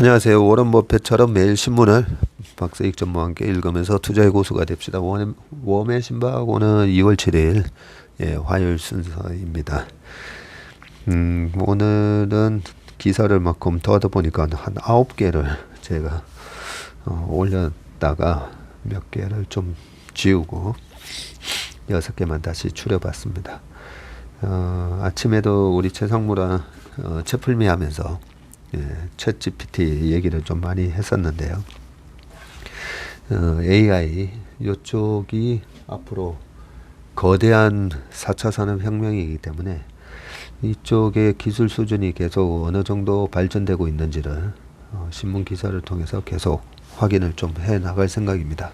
안녕하세요. 워런 버핏처럼 매일 신문을 박사익 전무와 함께 읽으면서 투자의 고수가 됩시다. 웜의 신박하고는 2월 7일 화요일 순서입니다. 오늘은 기사를 막 검토하다 보니까 한 9개를 제가 올렸다가 몇 개를 좀 지우고 6개만 다시 추려봤습니다. 아침에도 우리 최상무랑 채플미 하면서 챗 GPT 얘기를 좀 많이 했었는데요. AI 이쪽이 앞으로 거대한 4차 산업혁명이기 때문에 이쪽의 기술 수준이 계속 어느 정도 발전되고 있는지를 신문 기사를 통해서 계속 확인을 좀 해 나갈 생각입니다.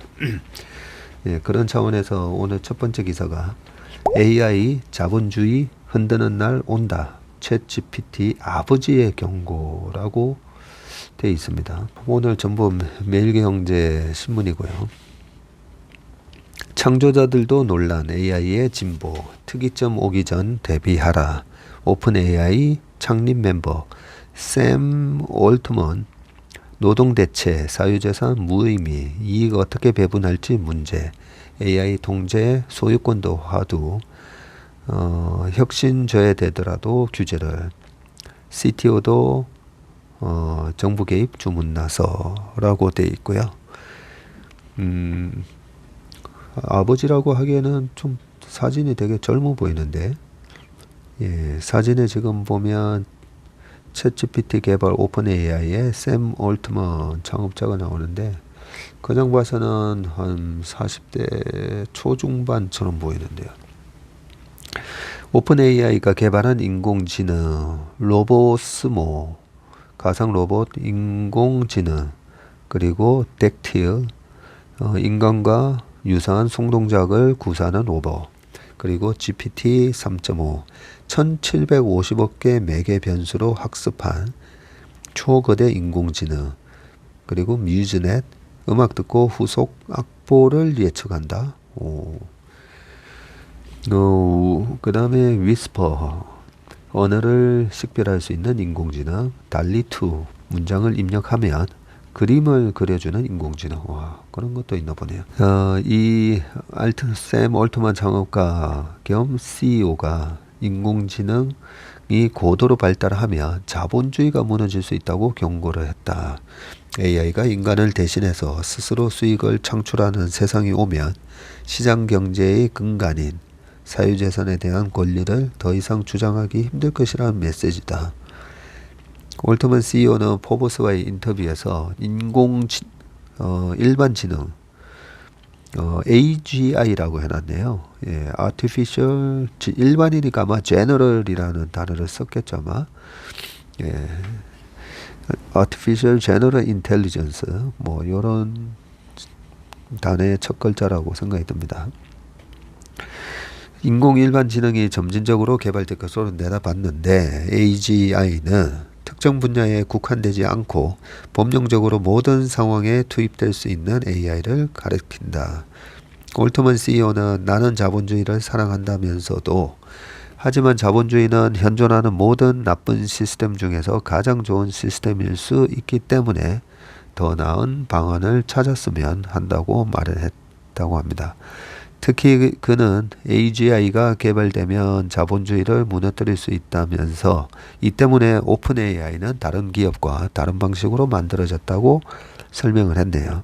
그런 차원에서 오늘 첫 번째 기사가 AI 자본주의 흔드는 날 온다. 챗 GPT 아버지의 경고라고 되어 있습니다. 오늘 전부 매일경제 신문이고요. 창조자들도 놀란 AI의 진보, 특이점 오기 전 대비하라. 오픈 AI 창립 멤버 샘 올트먼, 노동대체, 사유재산 무의미, 이익 어떻게 배분할지 문제, AI 통제, 소유권도 화두, 혁신 저해되더라도 규제를, CTO도 정부 개입 주문 나서라고 되어 있고요. 아버지라고 하기에는 좀 사진이 되게 젊어 보이는데, 사진에 지금 보면 챗GPT 개발 오픈 AI의 샘 올트먼 창업자가 나오는데, 그냥 봐서는 한 40대 초중반처럼 보이는데요. 오픈 AI가 개발한 인공지능, 로보스모, 가상 로봇, 인공지능, 그리고 덱틸, 인간과 유사한 손동작을 구사하는 로봇, 그리고 GPT 3.5, 1750억 개 매개 변수로 학습한 초거대 인공지능, 그리고 뮤즈넷, 음악 듣고 후속 악보를 예측한다. 그 다음에 위스퍼, 언어를 식별할 수 있는 인공지능, 달리2, 문장을 입력하면 그림을 그려주는 인공지능. 와, 그런 것도 있나 보네요. 이 샘 올트먼 창업가 겸 CEO가 인공지능이 고도로 발달하면 자본주의가 무너질 수 있다고 경고를 했다. AI가 인간을 대신해서 스스로 수익을 창출하는 세상이 오면 시장 경제의 근간인 사유재산에 대한 권리를 더 이상 주장하기 힘들 것이라는 메시지다. 올트먼 CEO는 포브스와의 인터뷰에서 일반 지능, AGI라고 해놨네요. Artificial, 일반이니까 아마 General이라는 단어를 썼겠죠, 아마. Artificial General Intelligence, 뭐 이런 단어의 첫 글자라고 생각이 듭니다. 인공일반지능이 점진적으로 개발될 것으로 내다봤는데 AGI는 특정 분야에 국한되지 않고 범용적으로 모든 상황에 투입될 수 있는 AI를 가리킨다. 올트먼 CEO는 나는 자본주의를 사랑한다면서도 하지만 자본주의는 현존하는 모든 나쁜 시스템 중에서 가장 좋은 시스템일 수 있기 때문에 더 나은 방안을 찾았으면 한다고 말을 했다고 합니다. 특히 그는 AGI가 개발되면 자본주의를 무너뜨릴 수 있다면서 이 때문에 오픈 AI는 다른 기업과 다른 방식으로 만들어졌다고 설명을 했네요.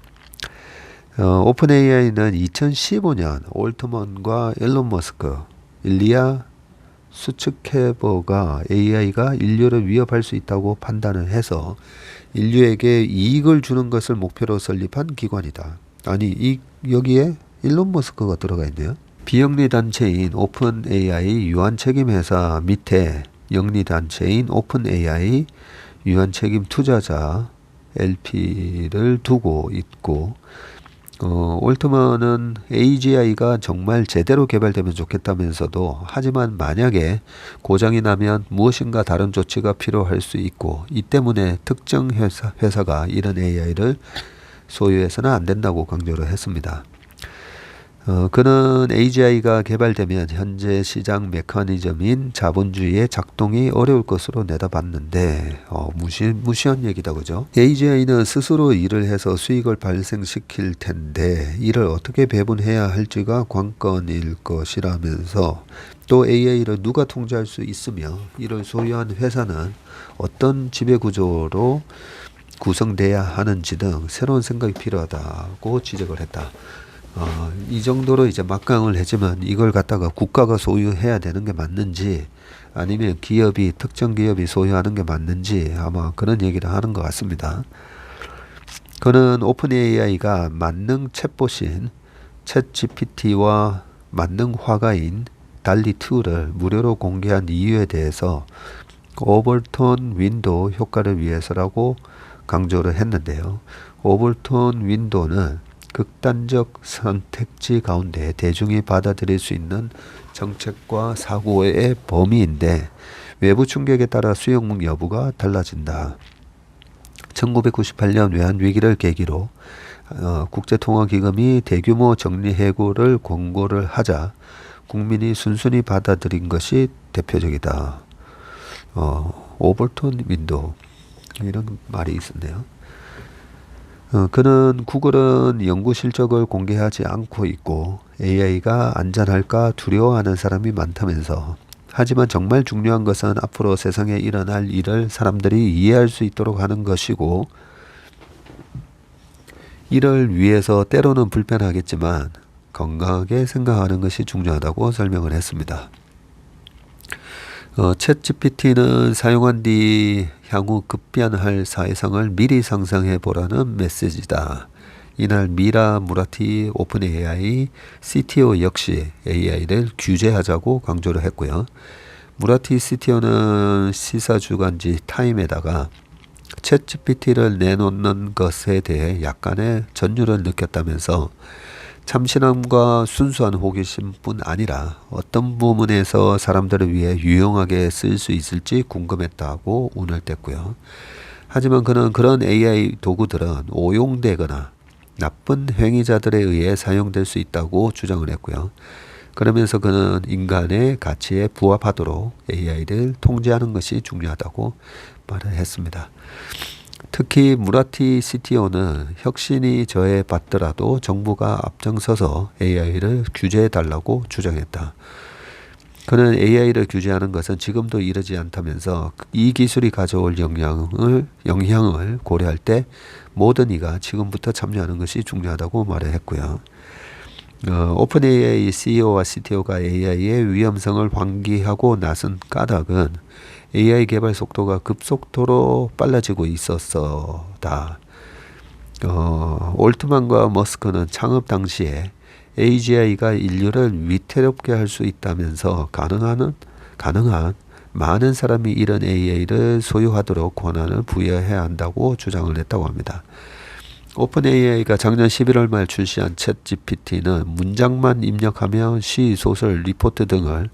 오픈 AI는 2015년 올트먼과 일론 머스크, 일리아 수츠케버가 AI가 인류를 위협할 수 있다고 판단을 해서 인류에게 이익을 주는 것을 목표로 설립한 기관이다. 아니, 여기에 일론 머스크가 들어가 있네요. 비영리 단체인 오픈 AI 유한 책임 회사 밑에 영리 단체인 오픈 AI 유한 책임 투자자 LP를 두고 있고, 올트먼은 AGI가 정말 제대로 개발되면 좋겠다면서도 하지만 만약에 고장이 나면 무엇인가 다른 조치가 필요할 수 있고 이 때문에 특정 회사가 이런 AI를 소유해서는 안 된다고 강조를 했습니다. 그는 AGI가 개발되면 현재 시장 메커니즘인 자본주의의 작동이 어려울 것으로 내다봤는데 무시한 얘기다 그죠? AGI는 스스로 일을 해서 수익을 발생시킬 텐데 이를 어떻게 배분해야 할지가 관건일 것이라면서 또 AI를 누가 통제할 수 있으며 이를 소유한 회사는 어떤 지배구조로 구성돼야 하는지 등 새로운 생각이 필요하다고 지적을 했다. 이 정도로 이제 막강을 했지만 이걸 갖다가 국가가 소유해야 되는 게 맞는지 아니면 특정 기업이 소유하는 게 맞는지 아마 그런 얘기를 하는 것 같습니다. 그는 오픈 AI가 만능 챗봇인 챗GPT와 만능 화가인 달리2를 무료로 공개한 이유에 대해서 오버톤 윈도우 효과를 위해서라고 강조를 했는데요. 오버톤 윈도우는 극단적 선택지 가운데 대중이 받아들일 수 있는 정책과 사고의 범위인데 외부 충격에 따라 수용 여부가 달라진다. 1998년 외환위기를 계기로 국제통화기금이 대규모 정리해고를 권고를 하자 국민이 순순히 받아들인 것이 대표적이다. 오버톤 윈도우 이런 말이 있었네요. 그는 구글은 연구 실적을 공개하지 않고 있고 AI가 안전할까 두려워하는 사람이 많다면서 하지만 정말 중요한 것은 앞으로 세상에 일어날 일을 사람들이 이해할 수 있도록 하는 것이고 이를 위해서 때로는 불편하겠지만 건강하게 생각하는 것이 중요하다고 설명을 했습니다. 챗GPT는 사용한 뒤 향후 급변할 사회성을 미리 상상해 보라는 메시지다. 이날 미라 무라티 오픈 AI CTO 역시 AI를 규제하자고 강조를 했고요. 무라티 CTO는 시사주간지 타임에다가 챗GPT를 내놓는 것에 대해 약간의 전율을 느꼈다면서 참신함과 순수한 호기심뿐 아니라 어떤 부분에서 사람들을 위해 유용하게 쓸 수 있을지 궁금했다고 운을 뗐고요. 하지만 그는 그런 AI 도구들은 오용되거나 나쁜 행위자들에 의해 사용될 수 있다고 주장을 했고요. 그러면서 그는 인간의 가치에 부합하도록 AI를 통제하는 것이 중요하다고 말을 했습니다. 특히 무라티 CTO는 혁신이 저해받더라도 정부가 앞장서서 AI를 규제해달라고 주장했다. 그는 AI를 규제하는 것은 지금도 이르지 않다면서 이 기술이 가져올 영향을 고려할 때 모든 이가 지금부터 참여하는 것이 중요하다고 말을 했고요. 오픈 AI CEO와 CTO가 AI의 위험성을 환기하고 나선 까닭은 AI 개발 속도가 급속도로 빨라지고 있었다. 올트만과 머스크는 창업 당시에 AGI가 인류를 위태롭게 할 수 있다면서 가능한 많은 사람이 이런 AI를 소유하도록 권한을 부여해야 한다고 주장을 했다고 합니다. 오픈 AI가 작년 11월 말 출시한 챗GPT는 문장만 입력하며 시, 소설, 리포트 등을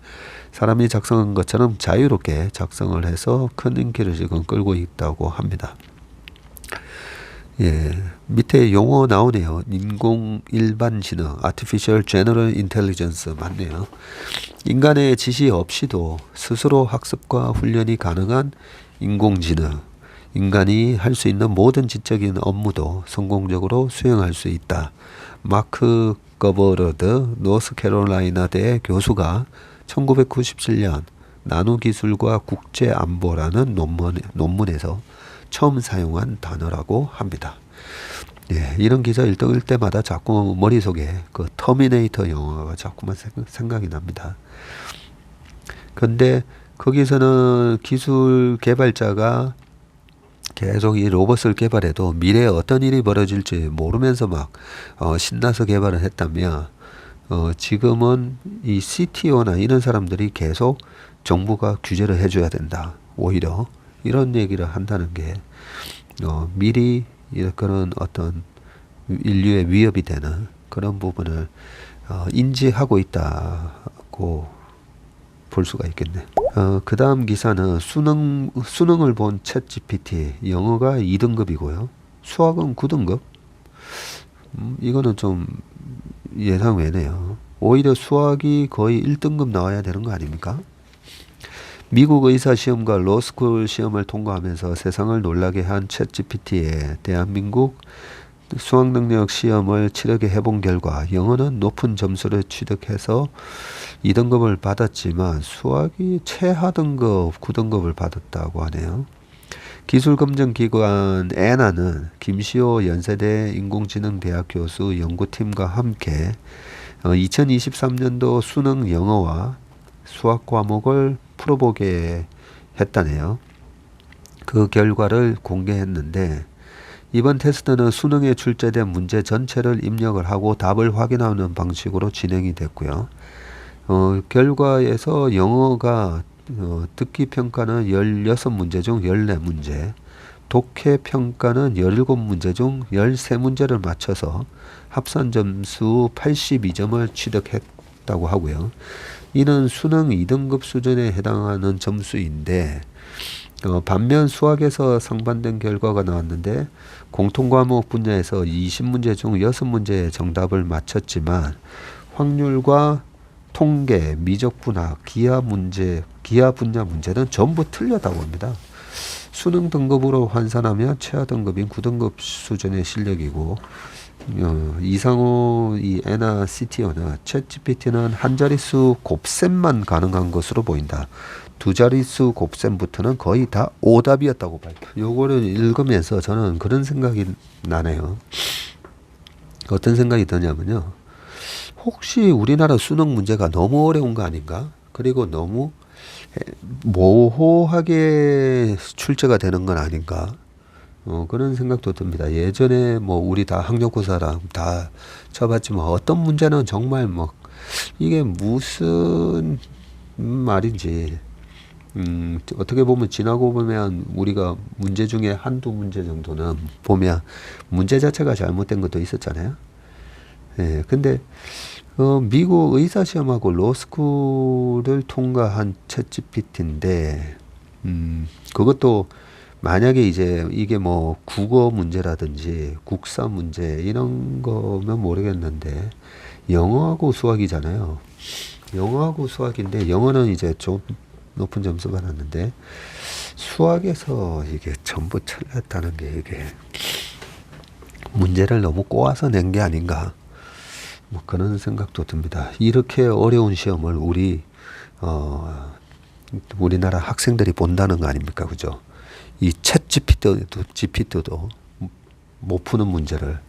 사람이 작성한 것처럼 자유롭게 작성을 해서 큰 인기를 지금 끌고 있다고 합니다. 밑에 용어 나오네요. 인공 일반 지능, Artificial General Intelligence 맞네요. 인간의 지시 없이도 스스로 학습과 훈련이 가능한 인공지능. 인간이 할 수 있는 모든 지적인 업무도 성공적으로 수행할 수 있다. 마크 거버러드 노스캐롤라이나대 교수가 1997년 나노기술과 국제안보라는 논문에서 처음 사용한 단어라고 합니다. 이런 기사 읽을 때마다 자꾸 머릿속에 그 터미네이터 영화가 자꾸만 생각이 납니다. 근데 거기서는 기술 개발자가 계속 이 로봇을 개발해도 미래에 어떤 일이 벌어질지 모르면서 막 신나서 개발을 했다면 지금은 이 CTO나 이런 사람들이 계속 정부가 규제를 해줘야 된다. 오히려 이런 얘기를 한다는 게 미리 그런 어떤 인류의 위협이 되는 그런 부분을 인지하고 있다고 볼 수가 있겠네. 그 다음 기사는 수능을 본 챗GPT 영어가 2등급이고요. 수학은 9등급. 이거는 좀 예상 외네요. 오히려 수학이 거의 1등급 나와야 되는 거 아닙니까? 미국 의사 시험과 로스쿨 시험을 통과하면서 세상을 놀라게 한 챗GPT에 대한민국 수학 능력 시험을 치르게 해본 결과 영어는 높은 점수를 취득해서 2등급을 받았지만 수학이 최하 등급 9등급을 받았다고 하네요. 기술검증기관 에나는 김시호 연세대 인공지능대학 교수 연구팀과 함께 2023년도 수능 영어와 수학 과목을 풀어보게 했다네요. 그 결과를 공개했는데 이번 테스트는 수능에 출제된 문제 전체를 입력을 하고 답을 확인하는 방식으로 진행이 됐고요. 결과에서 영어가 듣기 평가는 16문제 중 14문제, 독해 평가는 17문제 중 13문제를 맞춰서 합산 점수 82점을 취득했다고 하고요. 이는 수능 2등급 수준에 해당하는 점수인데 반면 수학에서 상반된 결과가 나왔는데 공통과목 분야에서 20문제 중 6문제의 정답을 맞췄지만 확률과 통계, 미적분학, 기하 분야 문제는 전부 틀렸다고 합니다. 수능 등급으로 환산하면 최하 등급인 9등급 수준의 실력이고 이상호 이 에나 CTO는 챗GPT는 한 자릿수 곱셈만 가능한 것으로 보인다. 두 자릿수 곱셈부터는 거의 다 오답이었다고 발표. 요거를 읽으면서 저는 그런 생각이 나네요. 어떤 생각이 드냐면요. 혹시 우리나라 수능 문제가 너무 어려운 거 아닌가? 그리고 너무 모호하게 출제가 되는 건 아닌가? 그런 생각도 듭니다. 예전에 뭐 우리 다 학력고사랑 다 쳐봤지만 어떤 문제는 정말 뭐 이게 무슨 말인지 어떻게 보면 지나고 보면 우리가 문제 중에 한두 문제 정도는 보면 문제 자체가 잘못된 것도 있었잖아요. 예, 근데 미국 의사시험하고 로스쿨을 통과한 챗GPT인데 그것도 만약에 이제 이게 뭐 국어 문제라든지 국사 문제 이런 거면 모르겠는데 영어하고 수학이잖아요. 영어하고 수학인데 영어는 이제 좀 높은 점수 받았는데 수학에서 이게 전부 틀렸다는 게 이게 문제를 너무 꼬아서 낸 게 아닌가 뭐 그런 생각도 듭니다. 이렇게 어려운 시험을 우리나라 학생들이 본다는 거 아닙니까, 그죠? 이 챗 GPT도 못 푸는 문제를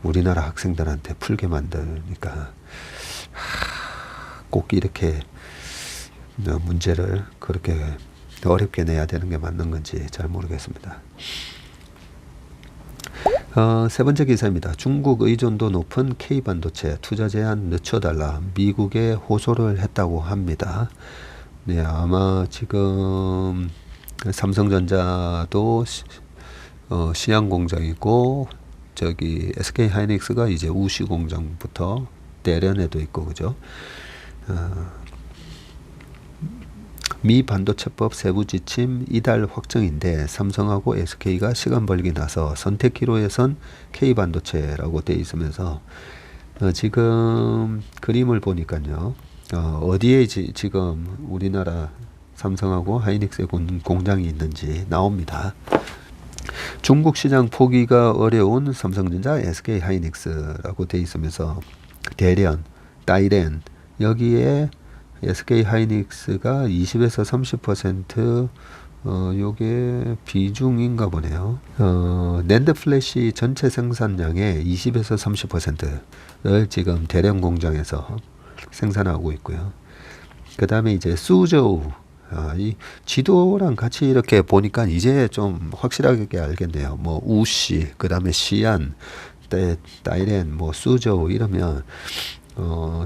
우리나라 학생들한테 풀게 만드니까 꼭 이렇게 문제를 그렇게 어렵게 내야 되는 게 맞는 건지 잘 모르겠습니다. 세 번째 기사입니다. 중국 의존도 높은 K반도체 투자 제한 늦춰달라 미국에 호소를 했다고 합니다. 네, 아마 지금 삼성전자도 시양 공장이고 저기 SK 하이닉스가 이제 우시 공장부터 대련에도 있고 그죠? 미 반도체법 세부 지침 이달 확정인데 삼성하고 SK가 시간 벌기 나서 선택기로에선 K반도체라고 돼 있으면서 지금 그림을 보니까요. 어디에 지금 우리나라 삼성하고 하이닉스의 공장이 있는지 나옵니다. 중국 시장 포기가 어려운 삼성전자, SK 하이닉스라고 돼 있으면서 대련, 다이렌 여기에 SK 하이닉스가 20에서 30% 요게 비중인가 보네요. 낸드 플래시 전체 생산량의 20에서 30%를 지금 대량 공장에서 생산하고 있고요. 그 다음에 이제 수저우 이 지도랑 같이 이렇게 보니까 이제 좀 확실하게 알겠네요. 뭐 우시, 그 다음에 시안, 다이렌, 뭐 수저우 이러면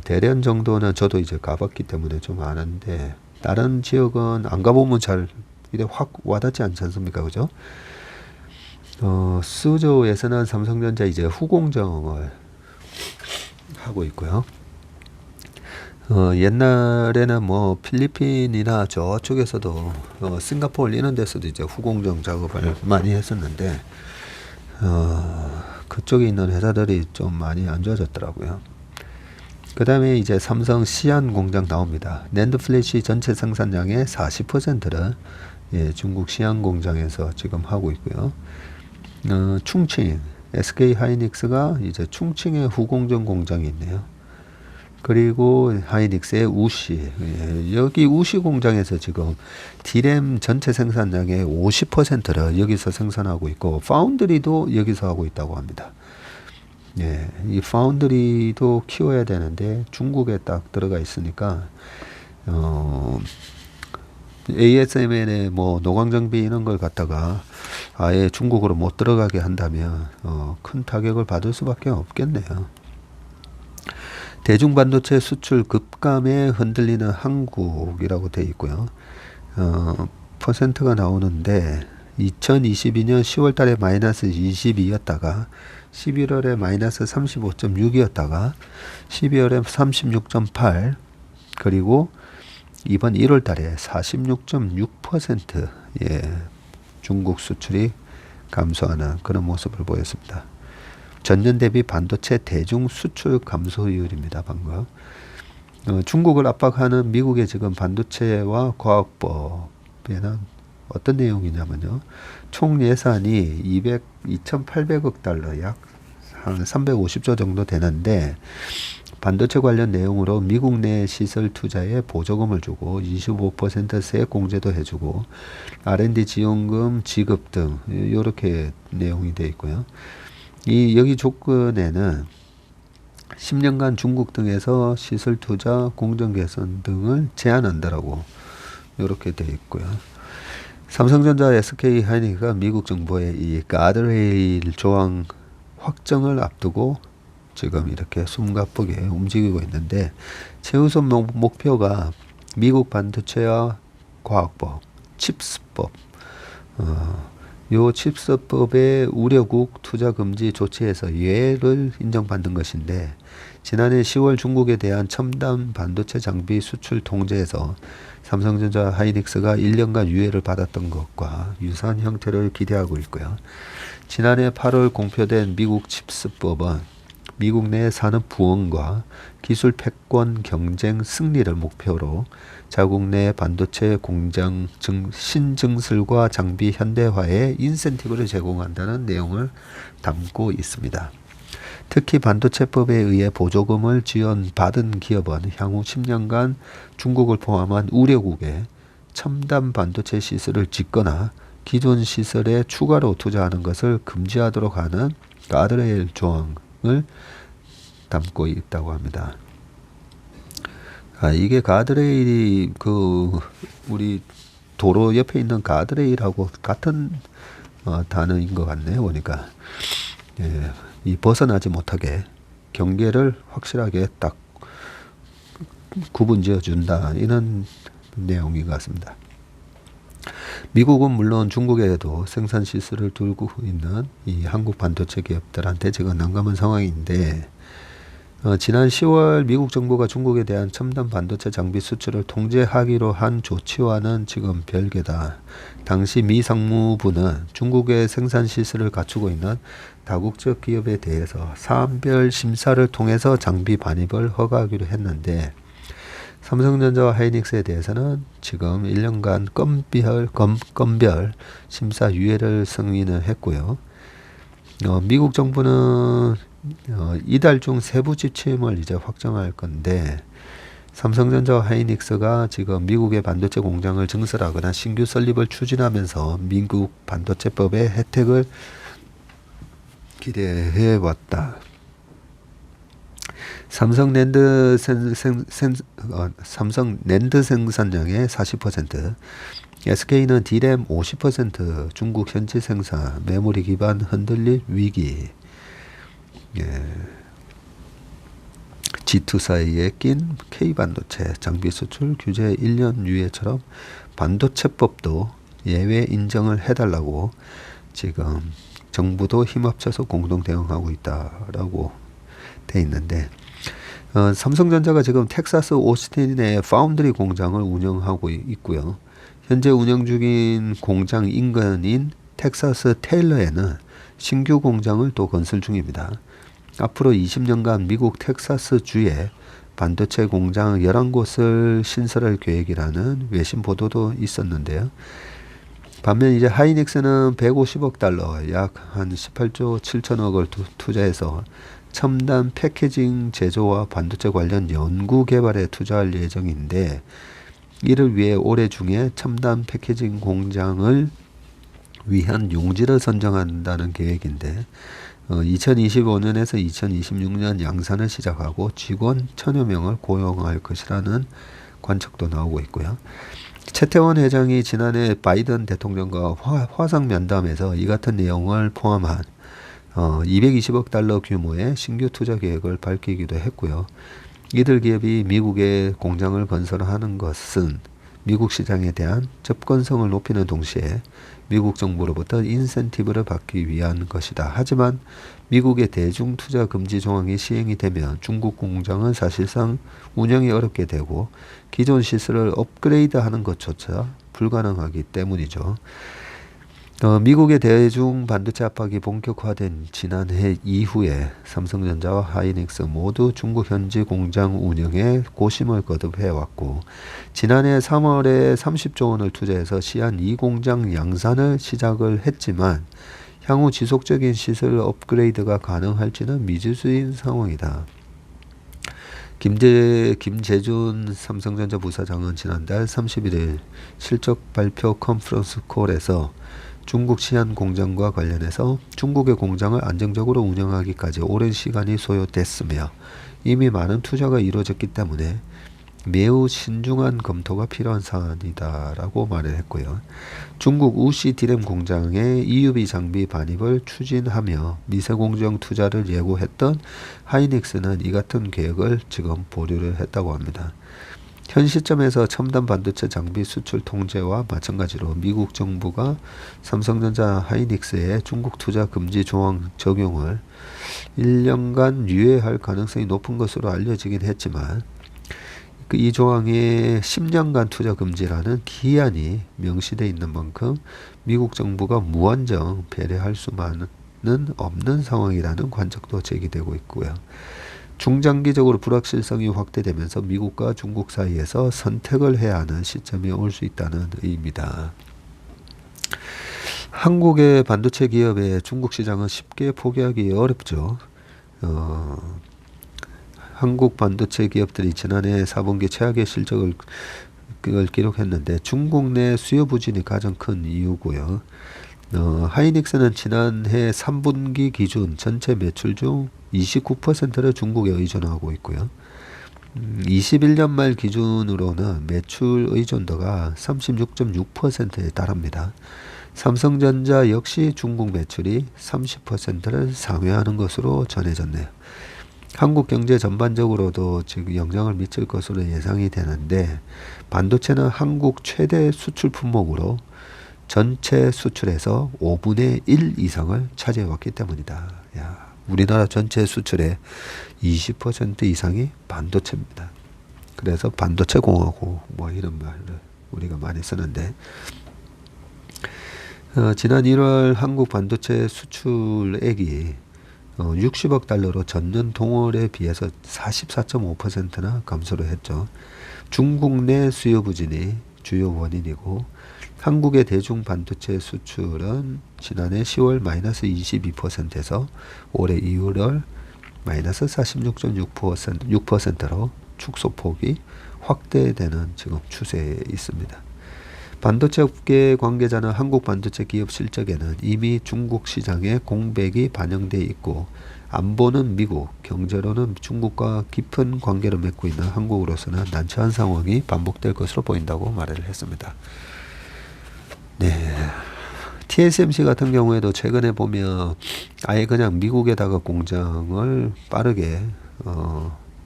대련 정도는 저도 이제 가봤기 때문에 좀 아는데 다른 지역은 안 가보면 잘 이래 확 와닿지 않지 않습니까, 그죠? 수저우에서는 삼성전자 이제 후공정을 하고 있고요. 옛날에는 뭐 필리핀이나 저쪽에서도 싱가포르 이런 데서도 이제 후공정 작업을 많이 했었는데 그쪽에 있는 회사들이 좀 많이 안 좋아졌더라고요. 그 다음에 이제 삼성 시안 공장 나옵니다. 낸드 플래시 전체 생산량의 40%를 중국 시안 공장에서 지금 하고 있고요. 충칭, SK 하이닉스가 이제 충칭에 후공정 공장이 있네요. 그리고 하이닉스의 우시, 여기 우시 공장에서 지금 D램 전체 생산량의 50%를 여기서 생산하고 있고, 파운드리도 여기서 하고 있다고 합니다. 이 파운드리도 키워야 되는데 중국에 딱 들어가 있으니까 ASML에 뭐 노광장비 이런 걸 갖다가 아예 중국으로 못 들어가게 한다면 큰 타격을 받을 수밖에 없겠네요. 대중반도체 수출 급감에 흔들리는 한국이라고 되어 있고요. 퍼센트가 나오는데 2022년 10월 달에 마이너스 22였다가 11월에 마이너스 35.6이었다가 12월에 36.8 그리고 이번 1월 달에 46.6% 중국 수출이 감소하는 그런 모습을 보였습니다. 전년 대비 반도체 대중 수출 감소율입니다. 방금 중국을 압박하는 미국의 지금 반도체와 과학법에는 어떤 내용이냐면요. 총 예산이 2,800억 달러 약 한 350조 정도 되는데 반도체 관련 내용으로 미국 내 시설 투자에 보조금을 주고 25% 세액 공제도 해주고 R&D 지원금 지급 등 이렇게 내용이 되어 있고요. 여기 조건에는 10년간 중국 등에서 시설 투자, 공정 개선 등을 제한한다라고 이렇게 되어 있고요. 삼성전자, SK 하이닉스가 미국 정부의 이 가드레일 조항 확정을 앞두고 지금 이렇게 숨가쁘게 움직이고 있는데 최우선 목표가 미국 반도체와 과학법, 칩스법, 요 칩스법의 우려국 투자 금지 조치에서 예외를 인정받는 것인데 지난해 10월 중국에 대한 첨단 반도체 장비 수출 통제에서 삼성전자 하이닉스가 1년간 유예를 받았던 것과 유사한 형태를 기대하고 있고요. 지난해 8월 공표된 미국 칩스법은 미국 내 산업 부흥과 기술 패권 경쟁 승리를 목표로 자국 내 반도체 공장 신증설과 장비 현대화에 인센티브를 제공한다는 내용을 담고 있습니다. 특히 반도체법에 의해 보조금을 지원받은 기업은 향후 10년간 중국을 포함한 우려국에 첨단 반도체 시설을 짓거나 기존 시설에 추가로 투자하는 것을 금지하도록 하는 가드레일 조항을 담고 있다고 합니다. 이게 가드레일이 우리 도로 옆에 있는 가드레일하고 같은 단어인 것 같네요. 보니까 이 벗어나지 못하게 경계를 확실하게 딱 구분지어 준다 이런 내용인 것 같습니다. 미국은 물론 중국에도 생산 시설을 두고 있는 이 한국 반도체 기업들한테 지금 난감한 상황인데 지난 10월 미국 정부가 중국에 대한 첨단 반도체 장비 수출을 통제하기로 한 조치와는 지금 별개다. 당시 미 상무부는 중국의 생산 시설을 갖추고 있는 다국적 기업에 대해서 사안별 심사를 통해서 장비 반입을 허가하기로 했는데 삼성전자와 하이닉스에 대해서는 지금 1년간 건별 심사 유예를 승인을 했고요. 미국 정부는 이달 중 세부 지침을 이제 확정할 건데 삼성전자와 하이닉스가 지금 미국의 반도체 공장을 증설하거나 신규 설립을 추진하면서 미국 반도체법의 혜택을 기대해 왔다. 삼성 낸드 생산량의 40%, SK는 D램 50% 중국 현지 생산, 메모리 기반 흔들릴 위기. G2 사이에 낀 K반도체 장비 수출 규제 1년 유예처럼 반도체법도 예외 인정을 해달라고 지금 정부도 힘합쳐서 공동 대응하고 있다라고 돼 있는데 삼성전자가 지금 텍사스 오스틴의 파운드리 공장을 운영하고 있고요. 현재 운영 중인 공장 인근인 텍사스 테일러에는 신규 공장을 또 건설 중입니다. 앞으로 20년간 미국 텍사스 주에 반도체 공장 11곳을 신설할 계획이라는 외신 보도도 있었는데요. 반면 이제 하이닉스는 150억 달러, 약 한 18조 7천억을 투자해서 첨단 패키징 제조와 반도체 관련 연구 개발에 투자할 예정인데, 이를 위해 올해 중에 첨단 패키징 공장을 위한 용지를 선정한다는 계획인데, 2025년에서 2026년 양산을 시작하고 직원 1000여 명을 고용할 것이라는 관측도 나오고 있고요. 최태원 회장이 지난해 바이든 대통령과 화상 면담에서 이 같은 내용을 포함한 220억 달러 규모의 신규 투자 계획을 밝히기도 했고요. 이들 기업이 미국에 공장을 건설하는 것은 미국 시장에 대한 접근성을 높이는 동시에 미국 정부로부터 인센티브를 받기 위한 것이다. 하지만 미국의 대중 투자 금지 조항이 시행이 되면 중국 공장은 사실상 운영이 어렵게 되고 기존 시설을 업그레이드하는 것조차 불가능하기 때문이죠. 미국의 대중 반도체 압박이 본격화된 지난해 이후에 삼성전자와 하이닉스 모두 중국 현지 공장 운영에 고심을 거듭해왔고, 지난해 3월에 30조 원을 투자해서 시안 2공장 양산을 시작을 했지만 향후 지속적인 시설 업그레이드가 가능할지는 미지수인 상황이다. 김재준 삼성전자 부사장은 지난달 31일 실적 발표 컨퍼런스 콜에서 중국 시안 공장과 관련해서 중국의 공장을 안정적으로 운영하기까지 오랜 시간이 소요됐으며 이미 많은 투자가 이루어졌기 때문에 매우 신중한 검토가 필요한 사안이다라고 말을 했고요. 중국 우시 디램 공장의 EUV 장비 반입을 추진하며 미세공정 투자를 예고했던 하이닉스는 이 같은 계획을 지금 보류를 했다고 합니다. 현 시점에서 첨단 반도체 장비 수출 통제와 마찬가지로 미국 정부가 삼성전자 하이닉스의 중국 투자 금지 조항 적용을 1년간 유예할 가능성이 높은 것으로 알려지긴 했지만, 이 조항에 10년간 투자 금지라는 기한이 명시되어 있는 만큼 미국 정부가 무한정 배려할 수만은 없는 상황이라는 관측도 제기되고 있고요. 중장기적으로 불확실성이 확대되면서 미국과 중국 사이에서 선택을 해야 하는 시점이 올 수 있다는 의미입니다. 한국의 반도체 기업의 중국 시장은 쉽게 포기하기 어렵죠. 한국 반도체 기업들이 지난해 4분기 최악의 실적을 기록했는데 중국 내 수요 부진이 가장 큰 이유고요. 하이닉스는 지난해 3분기 기준 전체 매출 중 29%를 중국에 의존하고 있고요. 21년 말 기준으로는 매출 의존도가 36.6%에 달합니다. 삼성전자 역시 중국 매출이 30%를 상회하는 것으로 전해졌네요. 한국 경제 전반적으로도 지금 영향을 미칠 것으로 예상이 되는데, 반도체는 한국 최대 수출 품목으로 전체 수출에서 5분의 1 이상을 차지해왔기 때문이다. 우리나라 전체 수출의 20% 이상이 반도체입니다. 그래서 반도체 공화국 뭐 이런 말을 우리가 많이 쓰는데, 지난 1월 한국 반도체 수출액이 60억 달러로 전년 동월에 비해서 44.5%나 감소를 했죠. 중국 내 수요 부진이 주요 원인이고, 한국의 대중 반도체 수출은 지난해 10월 마이너스 22%에서 올해 2월 마이너스 46.6%로 축소폭이 확대되는 지금 추세에 있습니다. 반도체 업계 관계자는 한국 반도체 기업 실적에는 이미 중국 시장의 공백이 반영돼 있고, 안보는 미국, 경제로는 중국과 깊은 관계를 맺고 있는 한국으로서는 난처한 상황이 반복될 것으로 보인다고 말을 했습니다. 네, TSMC 같은 경우에도 최근에 보면 아예 그냥 미국에다가 공장을 빠르게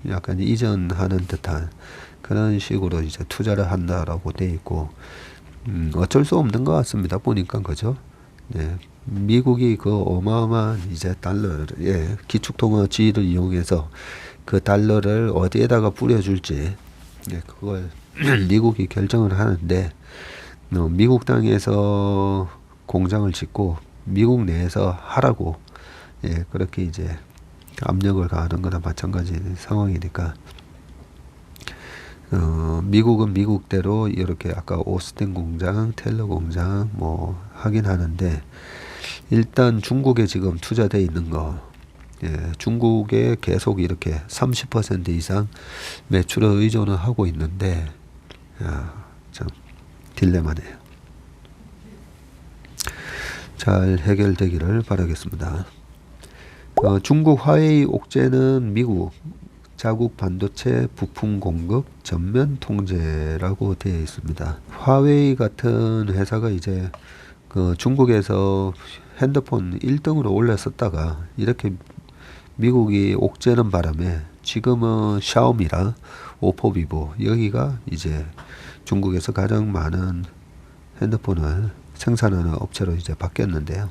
약간 이전하는 듯한 그런 식으로 이제 투자를 한다라고 돼 있고, 어쩔 수 없는 것 같습니다. 보니까 그죠? 네, 미국이 그 어마어마한 이제 달러를, 기축통화 지위를 이용해서 그 달러를 어디에다가 뿌려줄지, 그걸 미국이 결정을 하는데, 미국 땅에서 공장을 짓고 미국 내에서 하라고 그렇게 이제 압력을 가하는 거나 마찬가지 상황이니까 미국은 미국대로 이렇게 아까 오스틴 공장, 테일러 공장 뭐 하긴 하는데 일단 중국에 지금 투자돼 있는 거 중국에 계속 이렇게 30% 이상 매출에 의존을 하고 있는데 참 딜레마네요. 잘 해결되기를 바라겠습니다. 중국 화웨이 옥죄는 미국 자국 반도체 부품 공급 전면 통제라고 되어 있습니다. 화웨이 같은 회사가 이제 그 중국에서 핸드폰 1등으로 올랐었다가 이렇게 미국이 옥죄는 바람에 지금은 샤오미랑 오포, 비보 여기가 이제 중국에서 가장 많은 핸드폰을 생산하는 업체로 이제 바뀌었는데요.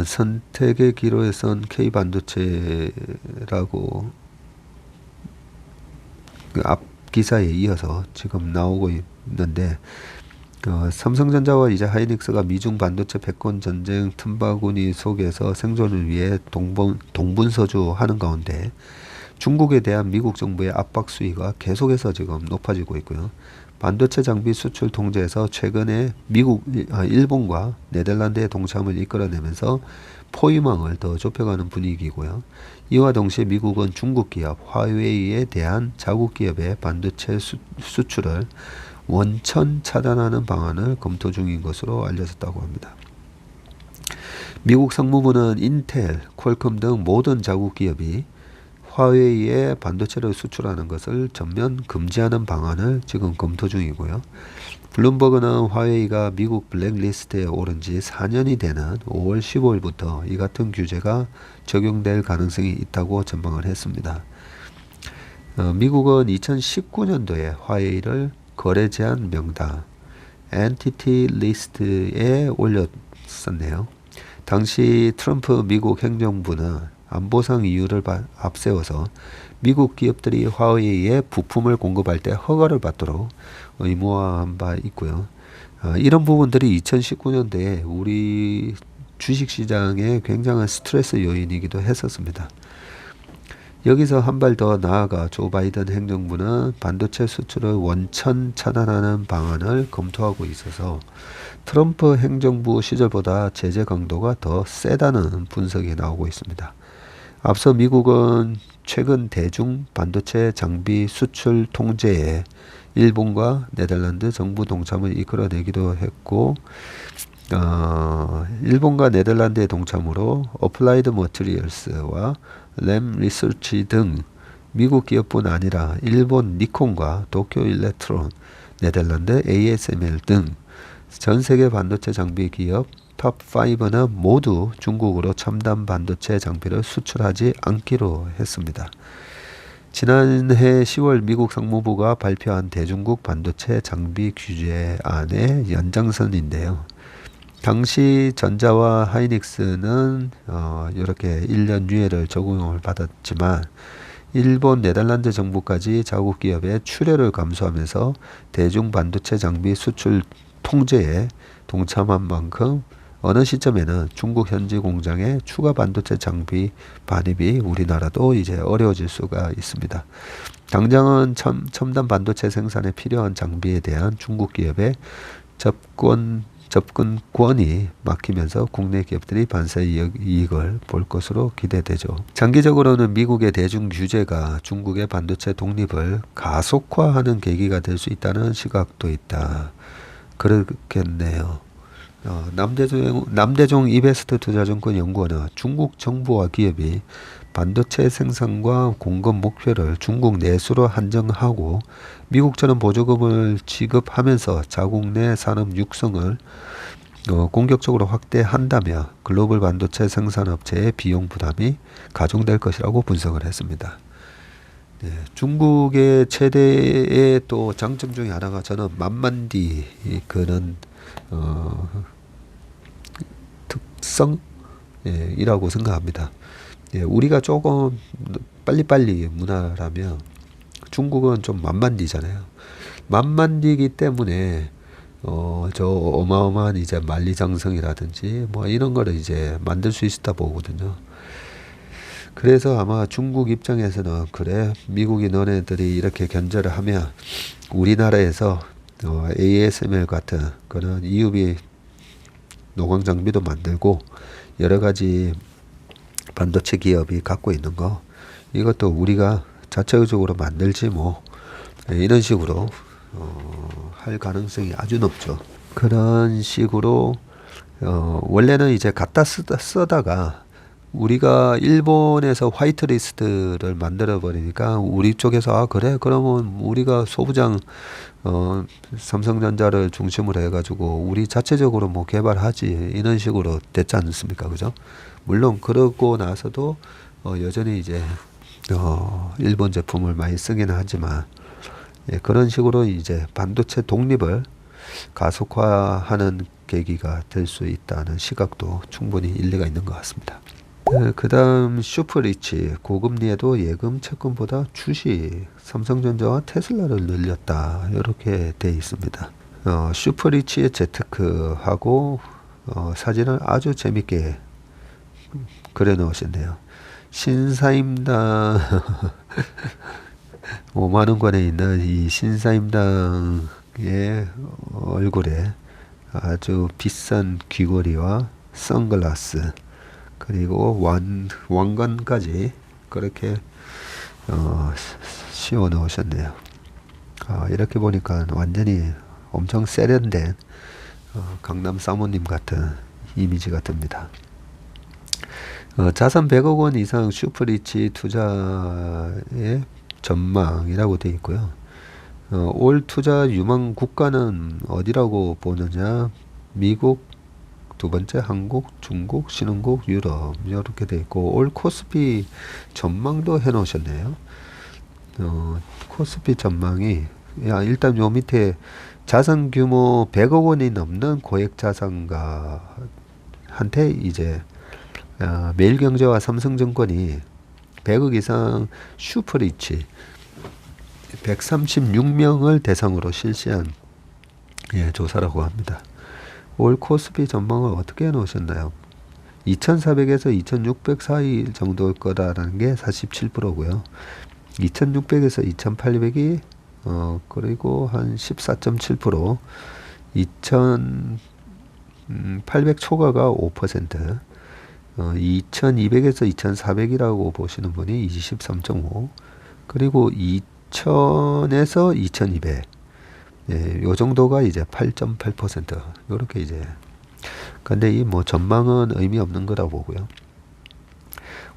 선택의 기로에선 K반도체라고 그 앞 기사에 이어서 지금 나오고 있는데 삼성전자와 이제 하이닉스가 미중 반도체 패권 전쟁 틈바구니 속에서 생존을 위해 동분서주 하는 가운데 중국에 대한 미국 정부의 압박 수위가 계속해서 지금 높아지고 있고요. 반도체 장비 수출 통제에서 최근에 일본과 네덜란드의 동참을 이끌어내면서 포위망을 더 좁혀가는 분위기고요. 이와 동시에 미국은 중국 기업 화웨이에 대한 자국 기업의 반도체 수출을 원천 차단하는 방안을 검토 중인 것으로 알려졌다고 합니다. 미국 상무부는 인텔, 퀄컴 등 모든 자국 기업이 화웨이에 반도체를 수출하는 것을 전면 금지하는 방안을 지금 검토 중이고요. 블룸버그는 화웨이가 미국 블랙리스트에 오른 지 4년이 되는 5월 15일부터 이 같은 규제가 적용될 가능성이 있다고 전망을 했습니다. 미국은 2019년도에 화웨이를 거래 제한 명단 엔티티 리스트에 올렸었네요. 당시 트럼프 미국 행정부는 안보상 이유를 앞세워서 미국 기업들이 화웨이에 부품을 공급할 때 허가를 받도록 의무화한 바 있고요. 이런 부분들이 2019년도에 우리 주식시장에 굉장한 스트레스 요인이기도 했었습니다. 여기서 한 발 더 나아가 조 바이든 행정부는 반도체 수출을 원천 차단하는 방안을 검토하고 있어서 트럼프 행정부 시절보다 제재 강도가 더 세다는 분석이 나오고 있습니다. 앞서 미국은 최근 대중 반도체 장비 수출 통제에 일본과 네덜란드 정부 동참을 이끌어내기도 했고 일본과 네덜란드의 동참으로 어플라이드 머티리얼스와 램 리서치 등 미국 기업뿐 아니라 일본 니콘과 도쿄 일렉트론, 네덜란드 ASML 등 전 세계 반도체 장비 기업 탑5는 모두 중국으로 첨단 반도체 장비를 수출하지 않기로 했습니다. 지난해 10월 미국 상무부가 발표한 대중국 반도체 장비 규제안의 연장선인데요. 당시 전자와 하이닉스는 이렇게 1년 유예를 적용을 받았지만 일본, 네덜란드 정부까지 자국 기업의 출혈을 감수하면서 대중 반도체 장비 수출 통제에 동참한 만큼 어느 시점에는 중국 현지 공장의 추가 반도체 장비 반입이 우리나라도 이제 어려워질 수가 있습니다. 당장은 첨단 반도체 생산에 필요한 장비에 대한 중국 기업의 접근권이 막히면서 국내 기업들이 반사 이익을 볼 것으로 기대되죠. 장기적으로는 미국의 대중 규제가 중국의 반도체 독립을 가속화하는 계기가 될 수 있다는 시각도 있다. 그렇겠네요. 남대종 이베스트 투자증권 연구원은 중국 정부와 기업이 반도체 생산과 공급 목표를 중국 내수로 한정하고 미국처럼 보조금을 지급하면서 자국 내 산업 육성을 공격적으로 확대한다며 글로벌 반도체 생산업체의 비용 부담이 가중될 것이라고 분석을 했습니다. 네, 중국의 최대의 또 장점 중에 하나가 저는 만만디 그런 특성이라고 생각합니다. 우리가 조금 빨리빨리 문화라면 중국은 좀 만만디잖아요. 만만디이기 때문에 저 어마어마한 이제 만리장성이라든지 뭐 이런 거를 이제 만들 수 있다 보거든요. 그래서 아마 중국 입장에서는 그래 미국이 너네들이 이렇게 견제를 하면 우리나라에서 ASML 같은 그런 EUV 노광 장비도 만들고 여러 가지 반도체 기업이 갖고 있는 거 이것도 우리가 자체적으로 만들지 뭐 이런 식으로 할 가능성이 아주 높죠. 그런 식으로 원래는 이제 갖다 쓰다가 우리가 일본에서 화이트리스트를 만들어 버리니까 우리 쪽에서 아 그래 그러면 우리가 소부장 삼성전자를 중심으로 해가지고 우리 자체적으로 뭐 개발하지 이런 식으로 됐지 않습니까? 그죠? 물론 그러고 나서도 여전히 이제 일본 제품을 많이 쓰기는 하지만 예, 그런 식으로 이제 반도체 독립을 가속화하는 계기가 될 수 있다는 시각도 충분히 일리가 있는 것 같습니다. 그 다음 슈퍼리치 고금리에도 예금 채권보다 주식 삼성전자와 테슬라를 늘렸다 이렇게 돼 있습니다. 슈퍼리치의 재테크하고 사진을 아주 재밌게 그려 놓으셨네요. 신사임당 5만원권에 있는 이 신사임당의 얼굴에 아주 비싼 귀걸이와 선글라스 그리고 왕관까지 그렇게 씌워 넣으셨네요. 이렇게 보니까 완전히 엄청 세련된 강남 사모님 같은 이미지가 듭니다. 자산 100억 원 이상 슈퍼리치 투자의 전망이라고 되어 있고요. 올 투자 유망 국가는 어디라고 보느냐? 미국, 두 번째 한국, 중국, 신흥국, 유럽 이렇게 되어 있고 올 코스피 전망도 해 놓으셨네요. 코스피 전망이 일단 요 밑에 자산 규모 100억 원이 넘는 고액 자산가한테 이제 매일경제와 삼성증권이 100억 이상 슈퍼리치 136명을 대상으로 실시한 조사라고 합니다. 올 코스피 전망을 어떻게 해놓으셨나요? 2400에서 2600 사이 정도일 거라는 게 47%고요. 2600에서 2800이 그리고 한 14.7%, 2800 초과가 5%, 2200에서 2400이라고 보시는 분이 23.5, 그리고 2000에서 2200, 요 정도가 이제 8.8%, 요렇게 이제. 근데 이 뭐 전망은 의미 없는 거라 보고요.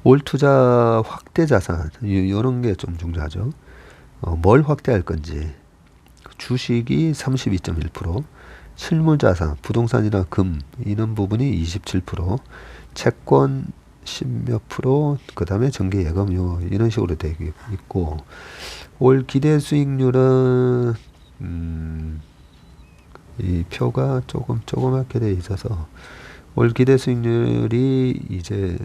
올 투자 확대 자산, 요런 게 좀 중요하죠. 뭘 확대할 건지. 주식이 32.1%, 실물 자산, 부동산이나 금, 이런 부분이 27%, 채권 10몇 프로, 그 다음에 정기 예금 이런 식으로 되어 있고 올 기대 수익률은 이 표가 조그맣게 되어 있어서 올 기대 수익률이 이제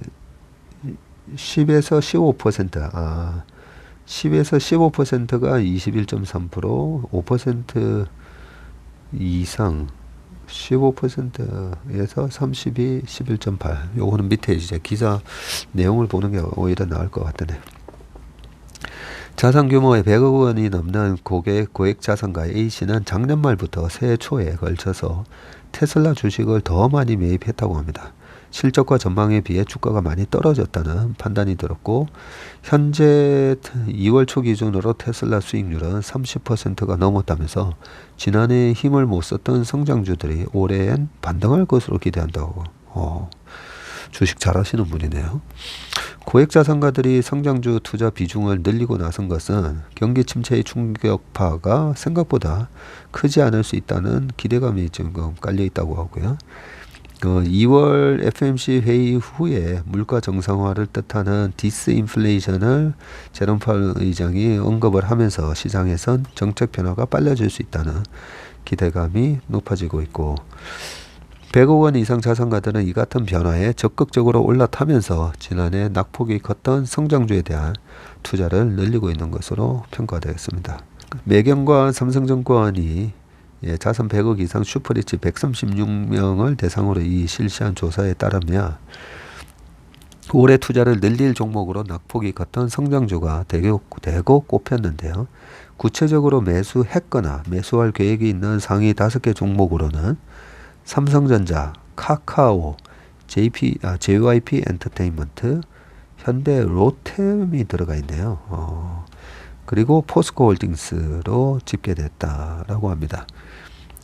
10에서 15%, 10에서 15%가 21.3%, 5% 이상 15%에서 32, 11.8. 요거는 밑에 이제 기사 내용을 보는 게 오히려 나을 것 같더네. 자산 규모의 100억 원이 넘는 고액 자산가 A씨는 작년 말부터 새해 초에 걸쳐서 테슬라 주식을 더 많이 매입했다고 합니다. 실적과 전망에 비해 주가가 많이 떨어졌다는 판단이 들었고 현재 2월 초 기준으로 테슬라 수익률은 30%가 넘었다면서 지난해 힘을 못 썼던 성장주들이 올해엔 반등할 것으로 기대한다고. 주식 잘하시는 분이네요. 고액 자산가들이 성장주 투자 비중을 늘리고 나선 것은 경기 침체의 충격파가 생각보다 크지 않을 수 있다는 기대감이 지금 깔려 있다고 하고요. 2월 FMC 회의 후에 물가 정상화를 뜻하는 디스인플레이션을 제롬 파월 의장이 언급을 하면서 시장에선 정책 변화가 빨라질 수 있다는 기대감이 높아지고 있고 100억 원 이상 자산가들은 이 같은 변화에 적극적으로 올라타면서 지난해 낙폭이 컸던 성장주에 대한 투자를 늘리고 있는 것으로 평가되었습니다. 매경과 삼성증권이 자산 100억 이상 슈퍼리치 136명을 대상으로 이 실시한 조사에 따르면 올해 투자를 늘릴 종목으로 낙폭이 컸던 성장주가 되고 꼽혔는데요. 구체적으로 매수했거나 매수할 계획이 있는 상위 5개 종목으로는 삼성전자, 카카오, JYP 엔터테인먼트, 현대 로템이 들어가 있네요. 그리고 포스코홀딩스로 집계됐다라고 합니다.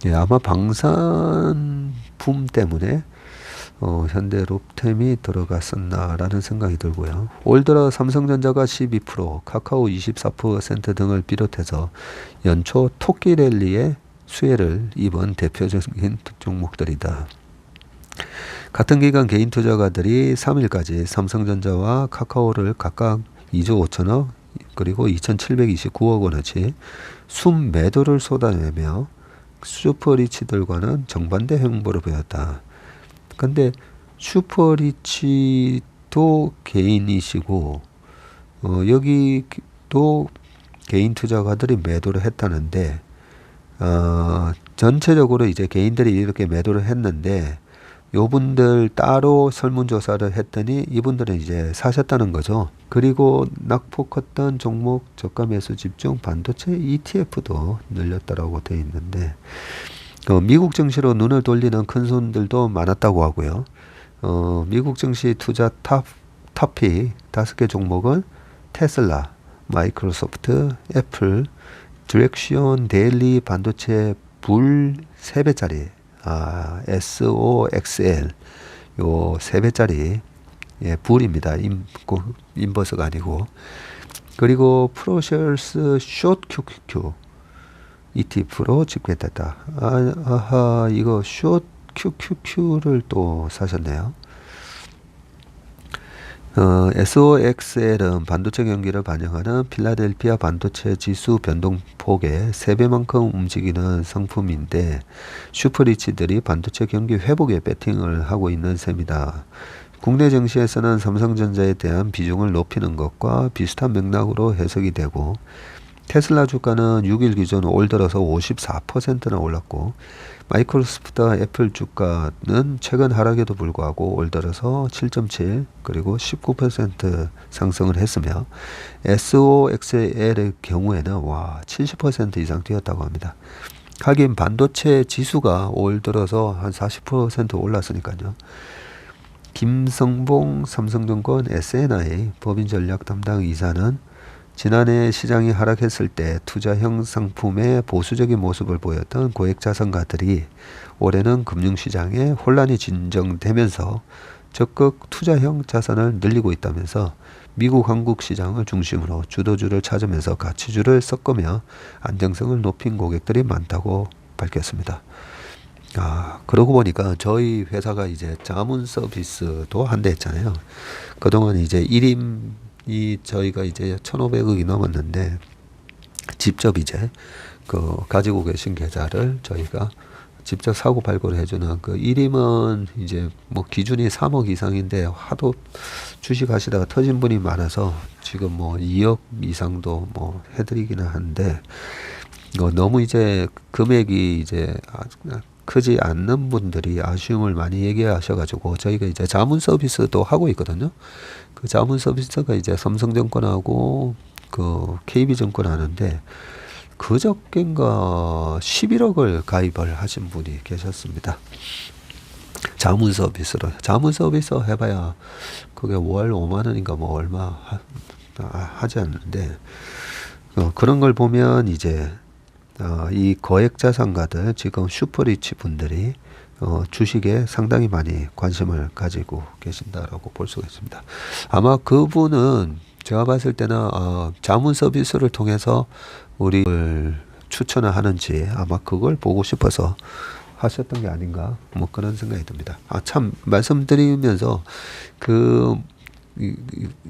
예, 아마 방산 붐 때문에 현대 롭템이 들어갔었나라는 생각이 들고요. 올 들어 삼성전자가 12%, 카카오 24% 등을 비롯해서 연초 토끼 랠리의 수혜를 입은 대표적인 종목들이다. 같은 기간 개인 투자가들이 3일까지 삼성전자와 카카오를 각각 2조 5천억 그리고 2,729억 원어치 순매도를 쏟아내며 슈퍼리치들과는 정반대 행보를 보였다. 근데 슈퍼리치도 개인이시고 여기도 개인 투자가들이 매도를 했다는데 전체적으로 이제 개인들이 이렇게 매도를 했는데 요분들 따로 설문조사를 했더니 이분들은 이제 사셨다는 거죠. 그리고 낙폭 컸던 종목 저가 매수 집중 반도체 ETF도 늘렸다라고 되어 있는데 미국 증시로 눈을 돌리는 큰 손들도 많았다고 하고요. 미국 증시 투자 탑픽 5개 종목은 테슬라, 마이크로소프트, 애플, 디렉시온 데일리 반도체 불 3배짜리 SOXL 요 3배짜리 예, 불입니다. 인버스가 아니고. 그리고 프로셔스 숏 QQQ ETF로 집계됐다. 이거 숏 QQQ를 또 사셨네요. SOXL은 반도체 경기를 반영하는 필라델피아 반도체 지수 변동폭의 3배만큼 움직이는 상품인데 슈퍼리치들이 반도체 경기 회복에 배팅을 하고 있는 셈이다. 국내 증시에서는 삼성전자에 대한 비중을 높이는 것과 비슷한 맥락으로 해석이 되고 테슬라 주가는 6일 기준 올 들어서 54%나 올랐고 마이크로소프트와 애플 주가는 최근 하락에도 불구하고 올 들어서 7.7 그리고 19% 상승을 했으며 SOXL의 경우에는 70% 이상 뛰었다고 합니다. 하긴 반도체 지수가 올 들어서 한 40% 올랐으니까요. 김성봉 삼성증권 SNI 법인전략 담당 이사는 지난해 시장이 하락했을 때 투자형 상품의 보수적인 모습을 보였던 고액자산가들이 올해는 금융시장에 혼란이 진정되면서 적극 투자형 자산을 늘리고 있다면서 미국 한국 시장을 중심으로 주도주를 찾으면서 가치주를 섞으며 안정성을 높인 고객들이 많다고 밝혔습니다. 그러고 보니까 저희 회사가 이제 자문 서비스도 한대 했잖아요. 그동안 이제 1인 저희가 이제 1,500억이 넘었는데 직접 이제 가지고 계신 계좌를 저희가 직접 사고 발굴을 해주는 그 1임은 이제 뭐 기준이 3억 이상인데 하도 주식 하시다가 터진 분이 많아서 지금 뭐 2억 이상도 뭐 해드리기는 한데 너무 이제 금액이 이제 크지 않는 분들이 아쉬움을 많이 얘기하셔가지고 저희가 이제 자문 서비스도 하고 있거든요. 그 자문 서비스가 이제 삼성증권하고 그 KB증권 하는데 그저껜가 11억을 가입을 하신 분이 계셨습니다. 자문 서비스로. 자문 서비스 해봐야 그게 월 5만 원인가 뭐 얼마 하지 않는데 그런 걸 보면 이제 이 거액자산가들 지금 슈퍼리치 분들이 주식에 상당히 많이 관심을 가지고 계신다라고 볼 수가 있습니다. 아마 그분은 제가 봤을 때는 자문 서비스를 통해서 우리를 추천을 하는지 아마 그걸 보고 싶어서 하셨던 게 아닌가 뭐 그런 생각이 듭니다. 참 말씀드리면서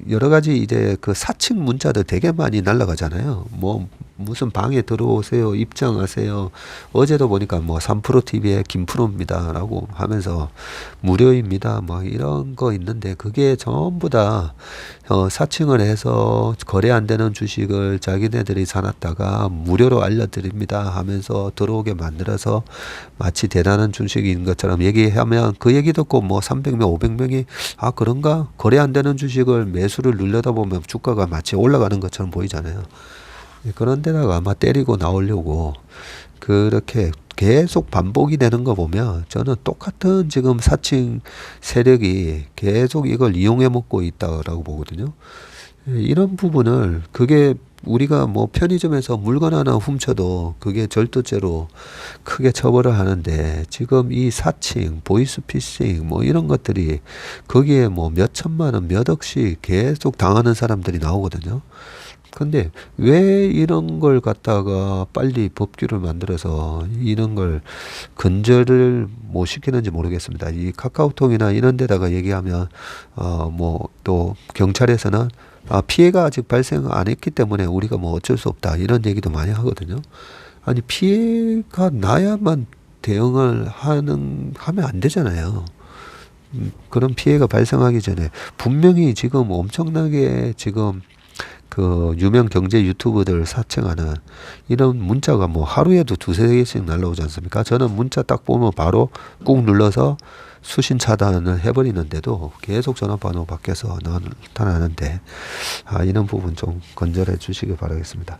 여러 가지 이제 그 사칭 문자들 되게 많이 날라가잖아요. 뭐 무슨 방에 들어오세요, 입장하세요. 어제도 보니까 뭐 3프로 TV에 김프로입니다라고 하면서 무료입니다. 뭐 이런 거 있는데 그게 전부 다 사칭을 해서 거래 안 되는 주식을 자기네들이 사놨다가 무료로 알려드립니다 하면서 들어오게 만들어서 마치 대단한 주식인 것처럼 얘기하면 그 얘기 듣고 뭐 300명, 500명이 아 그런가? 거래 안 되는 주식을 매수를 누르다 보면 주가가 마치 올라가는 것처럼 보이잖아요. 그런 데다가 아마 때리고 나오려고 그렇게 계속 반복이 되는 거 보면 저는 똑같은 지금 사칭 세력이 계속 이걸 이용해 먹고 있다라고 보거든요. 이런 부분을 그게 우리가 뭐 편의점에서 물건 하나 훔쳐도 그게 절도죄로 크게 처벌을 하는데 지금 이 사칭, 보이스피싱 뭐 이런 것들이 거기에 뭐 몇 천만 원, 몇 억씩 계속 당하는 사람들이 나오거든요. 근데 왜 이런 걸 갖다가 빨리 법규를 만들어서 이런 걸 근절을 못 시키는지 모르겠습니다. 이 카카오톡이나 이런 데다가 얘기하면 뭐 또 경찰에서는 피해가 아직 발생 안 했기 때문에 우리가 뭐 어쩔 수 없다 이런 얘기도 많이 하거든요. 아니 피해가 나야만 대응을 하면 안 되잖아요. 그런 피해가 발생하기 전에 분명히 지금 엄청나게 지금 그 유명 경제 유튜버들 사칭하는 이런 문자가 뭐 하루에도 두세 개씩 날라오지 않습니까? 저는 문자 딱 보면 바로 꾹 눌러서 수신 차단을 해버리는데도 계속 전화번호 바뀌어서 나타나는데 이런 부분 좀 건절해 주시기 바라겠습니다.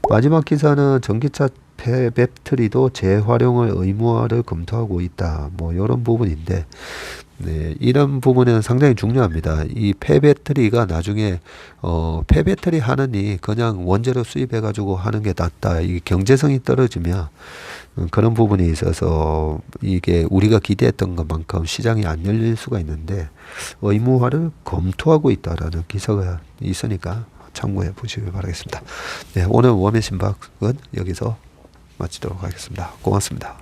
마지막 기사는 전기차 배터리도 재활용을 의무화를 검토하고 있다. 뭐 이런 부분인데 네, 이런 부분은 상당히 중요합니다. 이 폐배터리가 나중에 폐배터리 하느니 그냥 원재료 수입해 가지고 하는 게 낫다. 이 경제성이 떨어지면 그런 부분이 있어서 이게 우리가 기대했던 것만큼 시장이 안 열릴 수가 있는데 의무화를 검토하고 있다라는 기사가 있으니까 참고해 보시길 바라겠습니다. 네, 오늘 원의 신박은 여기서 마치도록 하겠습니다. 고맙습니다.